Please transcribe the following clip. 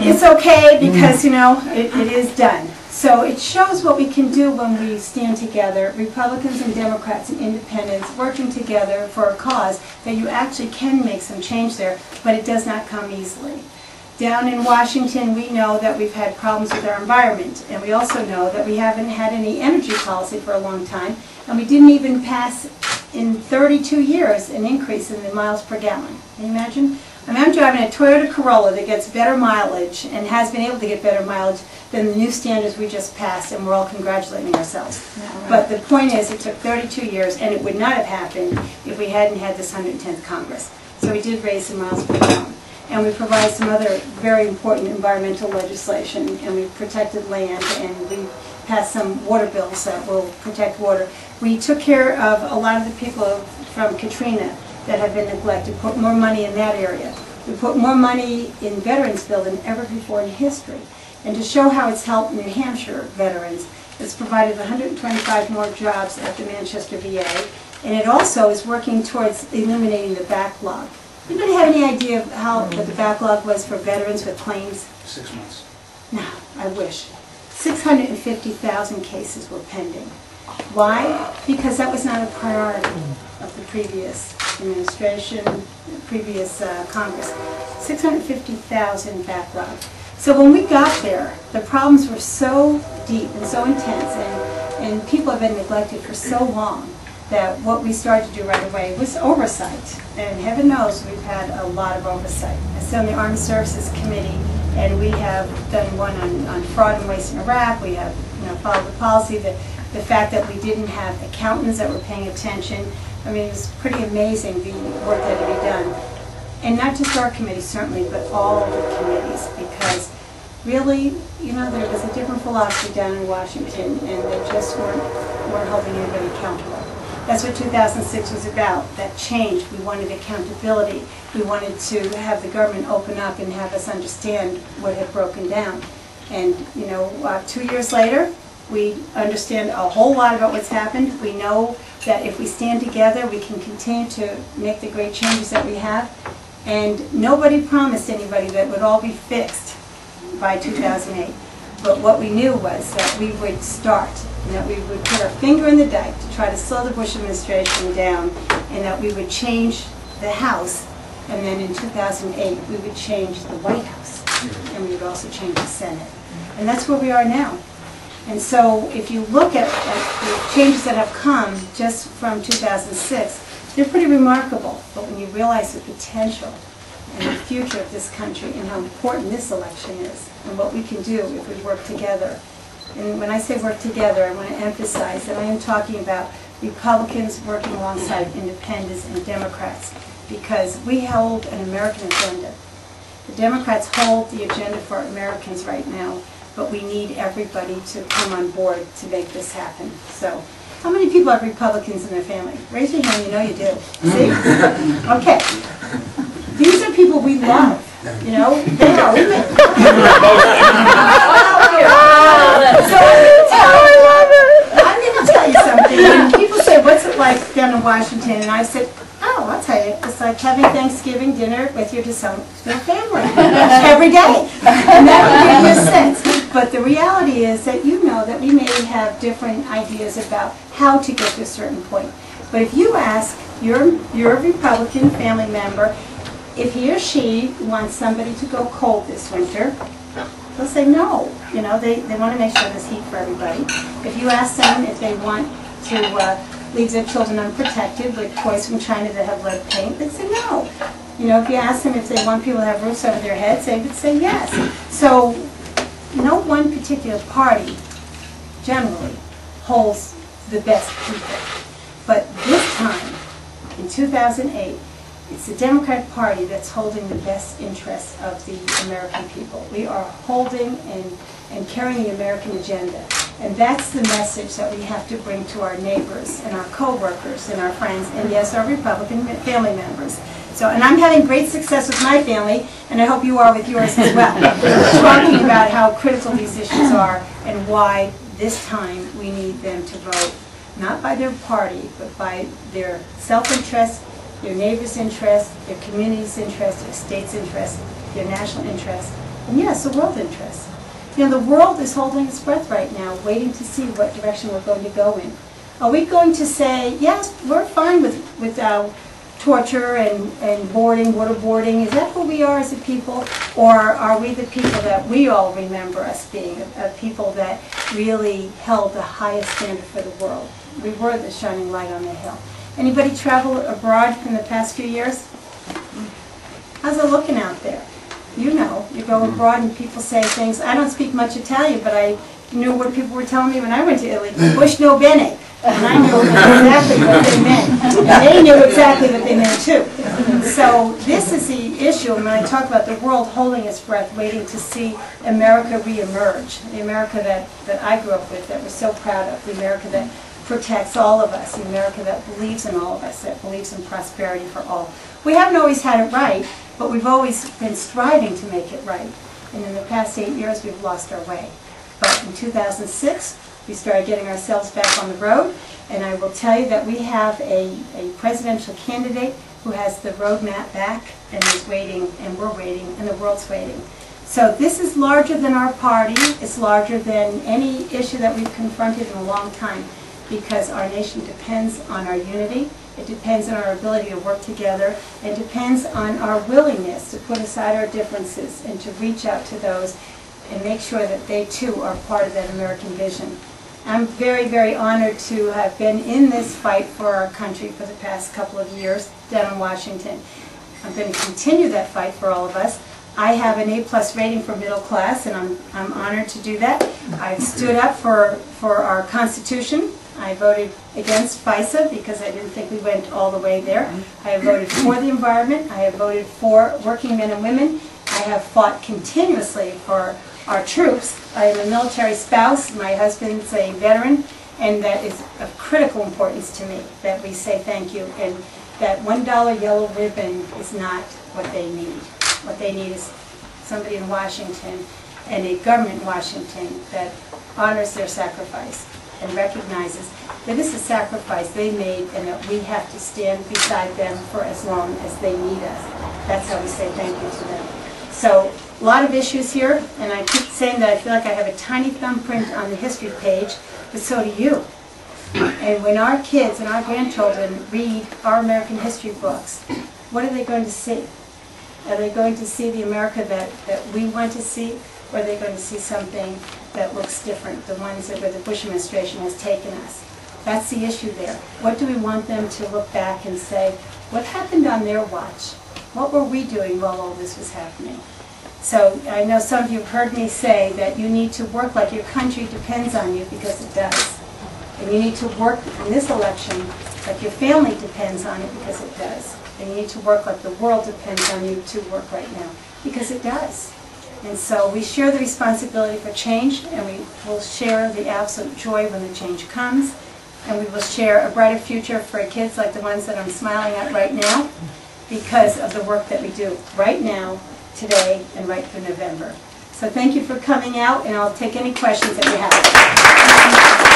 it's okay because, you know, it is done. So it shows what we can do when we stand together, Republicans and Democrats and independents working together for a cause, that you actually can make some change there, but it does not come easily. Down in Washington, we know that we've had problems with our environment, and we also know that we haven't had any energy policy for a long time, and we didn't even pass in 32 years an increase in the miles per gallon. Can you imagine? I mean, I'm driving a Toyota Corolla that gets better mileage and has been able to get better mileage than the new standards we just passed, and we're all congratulating ourselves. But the point is, it took 32 years, and it would not have happened if we hadn't had this 110th Congress. So we did raise the miles per gallon. And we provide some other very important environmental legislation, and we protected land, and we passed some water bills that will protect water. We took care of a lot of the people from Katrina that have been neglected, put more money in that area. We put more money in Veterans Bill than ever before in history. And to show how it's helped New Hampshire veterans, it's provided 125 more jobs at the Manchester VA, and it also is working towards eliminating the backlog. Anybody have any idea of what the backlog was for veterans with claims? 6 months. No, I wish. 650,000 cases were pending. Why? Because that was not a priority of the previous administration, the previous Congress. 650,000 backlog. So when we got there, the problems were so deep and so intense, and people have been neglected for so long, that what we started to do right away was oversight. And heaven knows we've had a lot of oversight. I sit on the Armed Services Committee, and we have done one on fraud and waste in Iraq. We have followed the policy, the fact that we didn't have accountants that were paying attention. I mean, it was pretty amazing the work that had to be done. And not just our committee, certainly, but all of the committees, because really, there was a different philosophy down in Washington, and they just weren't holding anybody accountable. That's what 2006 was about, that change. We wanted accountability. We wanted to have the government open up and have us understand what had broken down. And, 2 years later, we understand a whole lot about what's happened. We know that if we stand together, we can continue to make the great changes that we have. And nobody promised anybody that it would all be fixed by 2008. But what we knew was that we would start, and that we would put our finger in the dike to try to slow the Bush administration down, and that we would change the House, and then in 2008 we would change the White House, and we would also change the Senate. And that's where we are now. And so if you look at the changes that have come just from 2006, they're pretty remarkable. But when you realize the potential and the future of this country and how important this election is and what we can do if we work together. And when I say work together, I want to emphasize that I am talking about Republicans working alongside independents and Democrats, because we hold an American agenda. The Democrats hold the agenda for Americans right now, but we need everybody to come on board to make this happen. So, how many people have Republicans in their family? Raise your hand, you know you do. See? Okay. These are people we love. They are. So I'm going to tell you something. When people say, what's it like down in Washington? And I said, oh, I'll tell you. It's like having Thanksgiving dinner with your dysfunctional family every day. And that will give you a sense. But the reality is that that we may have different ideas about how to get to a certain point. But if you ask your Republican family member if he or she wants somebody to go cold this winter, they'll say no. They want to make sure there's heat for everybody. If you ask them if they want to leave their children unprotected with toys from China that have lead paint, they'd say no. If you ask them if they want people to have roofs over their heads, they would say yes. So no one particular party generally holds the best people. But this time, in 2008, it's the Democratic Party that's holding the best interests of the American people. We are holding and carrying the American agenda. And that's the message that we have to bring to our neighbors and our co-workers and our friends, and yes, our Republican family members. So, and I'm having great success with my family, and I hope you are with yours as well. Talking about how critical these issues are and why this time we need them to vote, not by their party, but by their self-interest, their neighbors' interest, their community's interest, their state's interest, their national interest, And yes, the world interests. You know, the world is holding its breath right now, waiting to see what direction we're going to go in. Are we going to say, yes, we're fine with torture and boarding, waterboarding? Is that who we are as a people? Or are we the people that we all remember us being, a people that really held the highest standard for the world? We were the shining light on the hill. Anybody travel abroad in the past few years? How's it looking out there? You know, you go abroad and people say things. I don't speak much Italian, but I knew what people were telling me when I went to Italy. Bush no bene. And I knew exactly what they meant. And they knew exactly what they meant too. So this is the issue. And when I talk about the world holding its breath, waiting to see America reemerge, the America that I grew up with, that we're so proud of, the America that protects all of us, the America that believes in all of us, that believes in prosperity for all. We haven't always had it right, but we've always been striving to make it right. And in the past 8 years, we've lost our way. But in 2006, we started getting ourselves back on the road, and I will tell you that we have a presidential candidate who has the roadmap back and is waiting, and we're waiting, and the world's waiting. So this is larger than our party. It's larger than any issue that we've confronted in a long time, because our nation depends on our unity. It depends on our ability to work together. It depends on our willingness to put aside our differences and to reach out to those and make sure that they too are part of that American vision. I'm very, very honored to have been in this fight for our country for the past couple of years down in Washington. I'm going to continue that fight for all of us. I have an A+ rating for middle class, and I'm honored to do that. I've stood up for our Constitution. I voted against FISA because I didn't think we went all the way there. I have voted for the environment. I have voted for working men and women. I have fought continuously for our troops. I am a military spouse. My husband's a veteran, and that is of critical importance to me that we say thank you, and that $1 yellow ribbon is not what they need. What they need is somebody in Washington and a government in Washington that honors their sacrifice and recognizes that it's a sacrifice they made and that we have to stand beside them for as long as they need us. That's how we say thank you to them. So, a lot of issues here, and I keep saying that I feel like I have a tiny thumbprint on the history page, but so do you. And when our kids and our grandchildren read our American history books, what are they going to see? Are they going to see the America that we want to see, or are they going to see something that looks different, the ones that where the Bush administration has taken us? That's the issue there. What do we want them to look back and say, what happened on their watch? What were we doing while all this was happening? So I know some of you have heard me say that you need to work like your country depends on you, because it does. And you need to work in this election like your family depends on it, because it does. And you need to work like the world depends on you to work right now, because it does. And so we share the responsibility for change, and we will share the absolute joy when the change comes. And we will share a brighter future for kids like the ones that I'm smiling at right now, because of the work that we do right now, today, and right through November. So thank you for coming out, and I'll take any questions that you have.